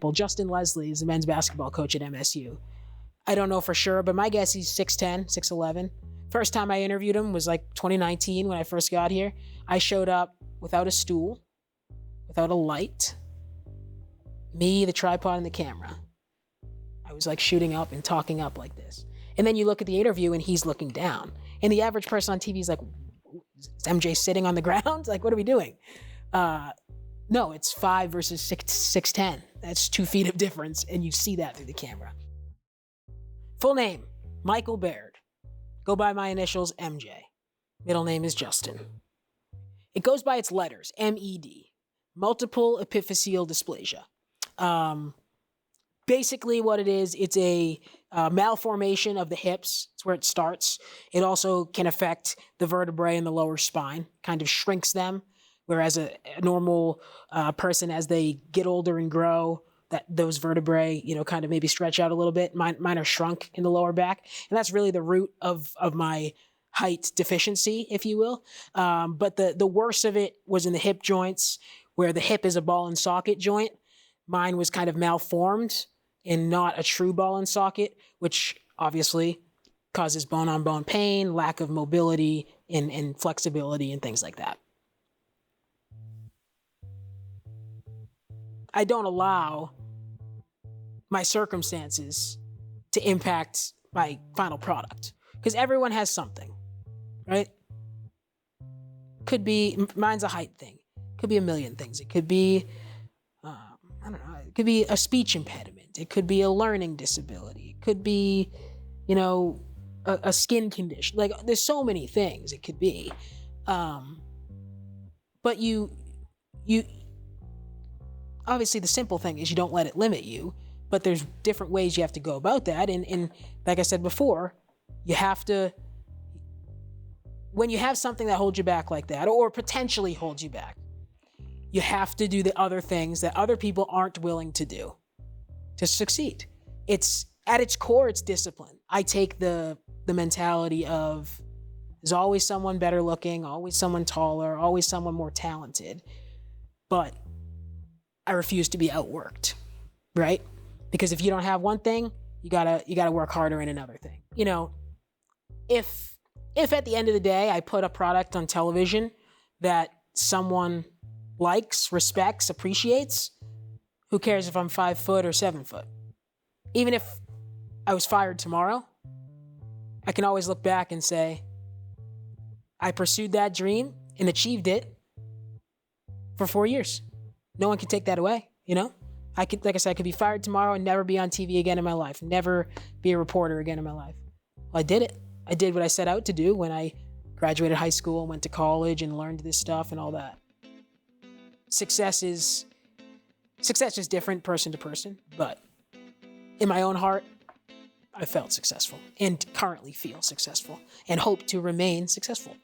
example, Justin Leslie is the men's basketball coach at MSU. I don't know for sure, but my guess he's 6'10", 6'11". First time I interviewed him was like 2019 when I first got here. I showed up without a stool, without a light, me, the tripod, and the camera. I was like shooting up and talking up like this. And then you look at the interview and he's looking down. And the average person on TV is like, is MJ sitting on the ground? Like, what are we doing? No, it's 5 versus 6'10". That's 2 feet of difference, and you see that through the camera. Full name, Michael Baird. Go by my initials, MJ. Middle name is Justin. It goes by its letters, MED, multiple epiphyseal dysplasia. Basically what it is, it's a malformation of the hips. It's where it starts. It also can affect the vertebrae in the lower spine, kind of shrinks them, whereas a normal person, as they get older and grow, that those vertebrae, kind of maybe stretch out a little bit. Mine are shrunk in the lower back. And that's really the root of my height deficiency, if you will. But the worst of it was in the hip joints, where the hip is a ball and socket joint. Mine was kind of malformed and not a true ball and socket, which obviously causes bone-on-bone pain, lack of mobility and flexibility and things like that. I don't allow my circumstances to impact my final product, because everyone has something, right? Could be, mine's a height thing. Could be a million things. It could be, I don't know, it could be a speech impediment. It could be a learning disability. It could be, a skin condition. Like, there's so many things it could be. But you obviously the simple thing is you don't let it limit you, but there's different ways you have to go about that. And like I said before, you have to, when you have something that holds you back like that, or potentially holds you back, you have to do the other things that other people aren't willing to do to succeed. It's, at its core, it's discipline. I take the mentality of there's always someone better looking, always someone taller, always someone more talented, but I refuse to be outworked, right? Because if you don't have one thing, you gotta work harder in another thing. If at the end of the day I put a product on television that someone likes, respects, appreciates, who cares if I'm 5 foot or 7 foot? Even if I was fired tomorrow, I can always look back and say, I pursued that dream and achieved it for 4 years. No one can take that away, I could, like I said, I could be fired tomorrow and never be on TV again in my life, never be a reporter again in my life. Well, I did it. I did what I set out to do when I graduated high school and went to college and learned this stuff and all that. Success is different person to person, but in my own heart, I felt successful and currently feel successful and hope to remain successful.